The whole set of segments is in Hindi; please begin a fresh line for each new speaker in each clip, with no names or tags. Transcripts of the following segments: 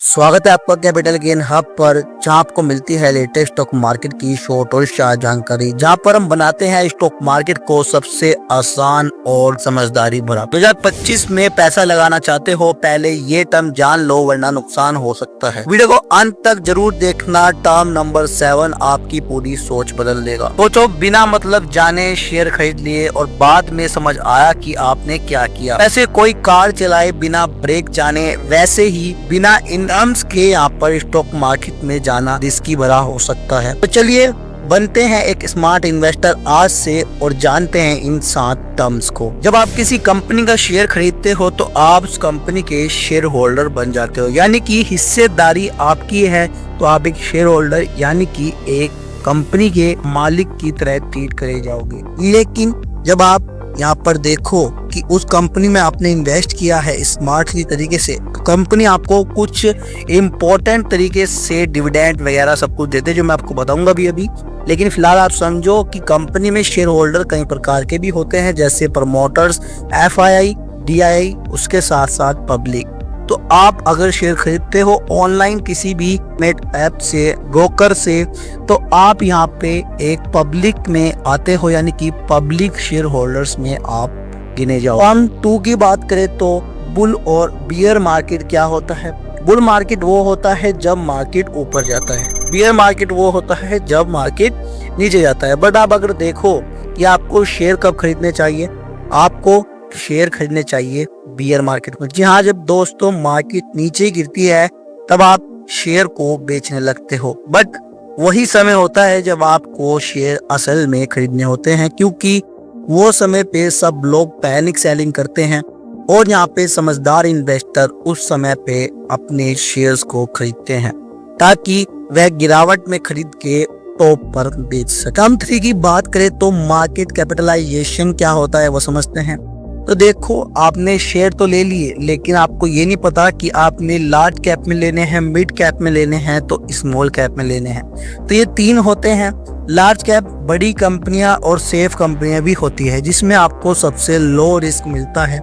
स्वागत है आपका कैपिटल गेन हब पर, जहां आपको मिलती है लेटेस्ट स्टॉक मार्केट की शॉर्ट और शार्ट जानकारी, जहां पर हम बनाते हैं स्टॉक मार्केट को सबसे आसान और समझदारी भरा। 2025 में पैसा लगाना चाहते हो, पहले ये टर्म जान लो वरना नुकसान हो सकता है। वीडियो को अंत तक जरूर देखना। टर्म नंबर 7 आपकी पूरी सोच बदल देगा। सोचो, बिना मतलब जाने शेयर खरीद लिए और बाद में समझ आया कि आपने क्या किया। वैसे कोई कार चलाए बिना ब्रेक जाने, वैसे ही बिना टर्म्स के यहाँ पर स्टॉक मार्केट में जाना रिस्की भरा हो सकता है। तो चलिए बनते हैं एक स्मार्ट इन्वेस्टर आज से और जानते हैं इन 7 टर्म्स को। जब आप किसी कंपनी का शेयर खरीदते हो तो आप उस कंपनी के शेयर होल्डर बन जाते हो, यानी कि हिस्सेदारी आपकी है तो आप एक शेयर होल्डर यानी कि एक कंपनी के मालिक की तरह ट्रीट करे जाओगे। लेकिन जब आप यहाँ पर देखो कि उस कंपनी में आपने इन्वेस्ट किया है स्मार्टली तरीके से, तो कंपनी आपको कुछ इम्पोर्टेंट तरीके से डिविडेंड वगैरह सब कुछ देते हैं, जो मैं आपको बताऊंगा भी अभी। लेकिन फिलहाल आप समझो कि कंपनी में शेयर होल्डर कई प्रकार के भी होते हैं, जैसे प्रमोटर्स, FII, DII, उसके साथ साथ पब्लिक। तो आप अगर शेयर खरीदते हो ऑनलाइन किसी भी नेट ऐप से, ब्रोकर से, तो आप यहाँ पे एक पब्लिक में आते हो, यानी कि पब्लिक शेयर होल्डर्स में आप गिने जाओ। टर्म 2 की बात करें तो बुल और बियर मार्केट क्या होता है। बुल मार्केट वो होता है जब मार्केट ऊपर जाता है, बियर मार्केट वो होता है जब मार्केट नीचे जाता है। बट आप अगर देखो कि आपको शेयर कब खरीदने चाहिए, आपको शेयर खरीदने चाहिए बियर मार्केट में। जी हाँ, जब दोस्तों मार्केट नीचे गिरती है तब आप शेयर को बेचने लगते हो। बट वही समय होता है जब आपको शेयर असल में खरीदने होते हैं, क्योंकि वो समय पे सब लोग पैनिक सेलिंग करते हैं और यहाँ पे समझदार इन्वेस्टर उस समय पे अपने शेयर्स को खरीदते हैं ताकि वह गिरावट में खरीद के टॉप पर बेच सके। टर्म 3 की बात करें तो मार्केट कैपिटलाइजेशन क्या होता है वो समझते हैं। तो देखो, आपने शेयर तो ले लिए, लेकिन आपको ये नहीं पता कि आपने लार्ज कैप में लेने हैं, मिड कैप में लेने हैं, तो स्मॉल कैप में लेने हैं। तो ये 3 होते हैं। लार्ज कैप बड़ी कंपनियां और सेफ कंपनियां भी होती है, जिसमें आपको सबसे लो रिस्क मिलता है।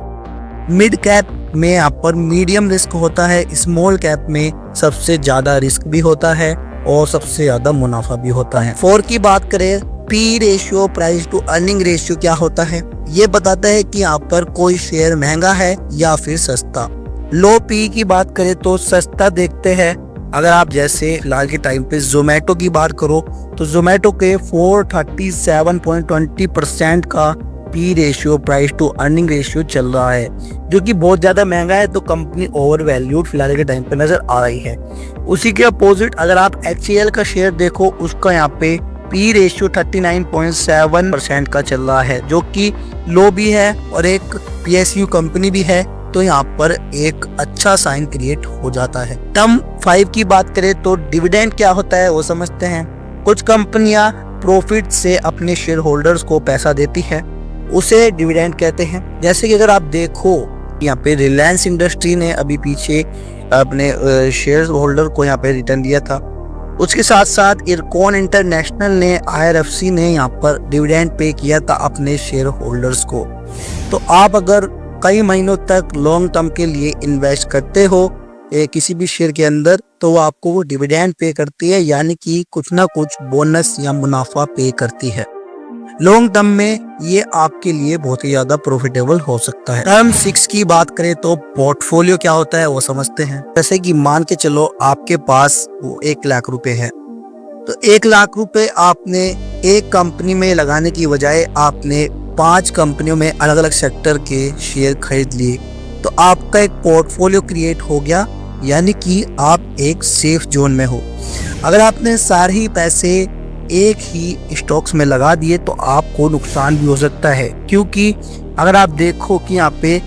मिड कैप में यहाँ पर मीडियम रिस्क होता है। स्मॉल कैप में सबसे ज्यादा रिस्क भी होता है और सबसे ज्यादा मुनाफा भी होता है। 4 की बात करें, P ratio, price to earning ratio क्या होता है। ये बताता है कि यहाँ पर कोई शेयर महंगा है या फिर सस्ता। लो पी की बात करें तो सस्ता देखते हैं। अगर आप जैसे फिलहाल के टाइम पे जोमेटो की बात करो तो जोमेटो के 437.20% का P ratio, price to earning ratio चल रहा है, जो कि बहुत ज्यादा महंगा है। तो कंपनी ओवर वैल्यूड फिलहाल के टाइम पे नजर आ रही है। उसी के अपोजिट अगर आप HCL का शेयर देखो, उसका यहाँ पे P रेशियो 39.7% का चल रहा है, जो कि लो भी है और एक PSU कंपनी भी है। तो यहाँ पर एक अच्छा साइन क्रिएट हो जाता है। टर्म 5 की बात करें तो डिविडेंड क्या होता है वो समझते हैं। कुछ कंपनियां प्रॉफिट से अपने शेयर होल्डर्स को पैसा देती है, उसे डिविडेंड कहते हैं। जैसे कि अगर आप देखो यहाँ पे रिलायंस इंडस्ट्री ने अभी पीछे अपने शेयर होल्डर को यहाँ पे रिटर्न दिया था। उसके साथ साथ इरकॉन इंटरनेशनल ने, IRFC ने यहाँ पर डिविडेंड पे किया था अपने शेयर होल्डर्स को। तो आप अगर कई महीनों तक लॉन्ग टर्म के लिए इन्वेस्ट करते हो किसी भी शेयर के अंदर, तो वो आपको वो डिविडेंड पे करती है, यानी कि कुछ ना कुछ बोनस या मुनाफा पे करती है। लॉन्ग टर्म में ये आपके लिए बहुत ही ज्यादा प्रॉफिटेबल हो सकता है। टर्म 6 की बात करें तो पोर्टफोलियो क्या होता है वो समझते हैं। जैसे कि मान के चलो आपके पास वो 1 लाख रुपए है, तो 1 लाख रुपए आपने एक कंपनी में लगाने की बजाय आपने 5 कंपनियों में अलग अलग सेक्टर के शेयर खरीद लिए, तो आपका एक पोर्टफोलियो क्रिएट हो गया, यानी कि आप एक सेफ जोन में हो। अगर आपने सारे ही पैसे एक ही स्टॉक्स में लगा दिए तो आपको नुकसान भी हो सकता है, क्योंकि अगर आप देखो कि यहाँ पे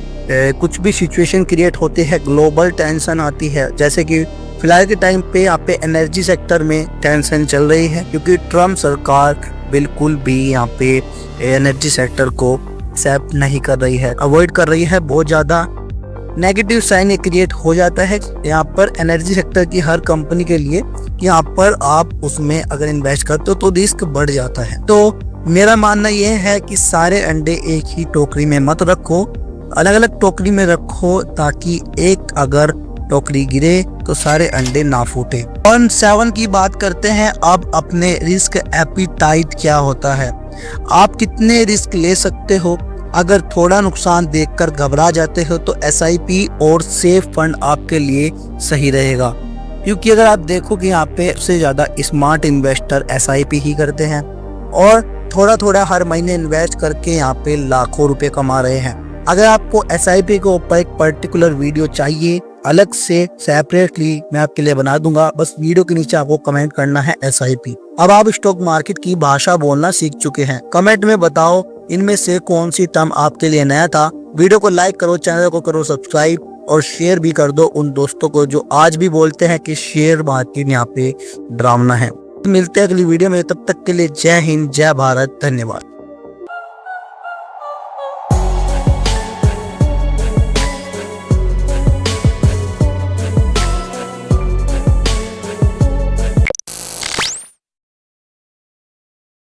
कुछ भी सिचुएशन क्रिएट होते हैं, ग्लोबल टेंशन आती है। जैसे कि फिलहाल के टाइम पे यहाँ पे एनर्जी सेक्टर में टेंशन चल रही है, क्योंकि ट्रम्प सरकार बिल्कुल भी यहाँ पे एनर्जी सेक्टर को एक्सेप्ट नहीं कर रही है, अवॉइड कर रही है। बहुत ज़्यादा नेगेटिव साइन क्रिएट हो जाता है यहाँ पर एनर्जी सेक्टर की हर कंपनी के लिए। यहाँ पर आप उसमें अगर इन्वेस्ट करते हो तो रिस्क बढ़ जाता है। तो मेरा मानना यह है कि सारे अंडे एक ही टोकरी में मत रखो, अलग अलग टोकरी में रखो, ताकि एक अगर टोकरी गिरे तो सारे अंडे ना फूटे। 1-7 की बात करते हैं अब अपने रिस्क एपिटाइट क्या होता है। आप कितने रिस्क ले सकते हो। अगर थोड़ा नुकसान देखकर घबरा जाते हो तो SIP और सेफ फंड आपके लिए सही रहेगा, क्योंकि अगर आप देखो कि यहाँ पे सबसे ज़्यादा स्मार्ट इन्वेस्टर SIP ही करते हैं और थोड़ा थोड़ा हर महीने इन्वेस्ट करके यहाँ पे लाखों रुपए कमा रहे हैं। अगर आपको SIP के ऊपर एक पर्टिकुलर वीडियो चाहिए अलग से सेपरेटली, मैं आपके लिए बना दूंगा। बस वीडियो के नीचे आपको कमेंट करना है SIP। अब आप स्टॉक मार्केट की भाषा बोलना सीख चुके हैं। कमेंट में बताओ इनमें से कौन सी टर्म आपके लिए नया था। वीडियो को लाइक करो, चैनल को करो सब्सक्राइब और शेयर भी कर दो उन दोस्तों को जो आज भी बोलते हैं कि शेयर मार्केट यहाँ पे डरावना है। मिलते हैं अगली वीडियो में, तब तक के लिए जय हिंद, जय भारत, धन्यवाद।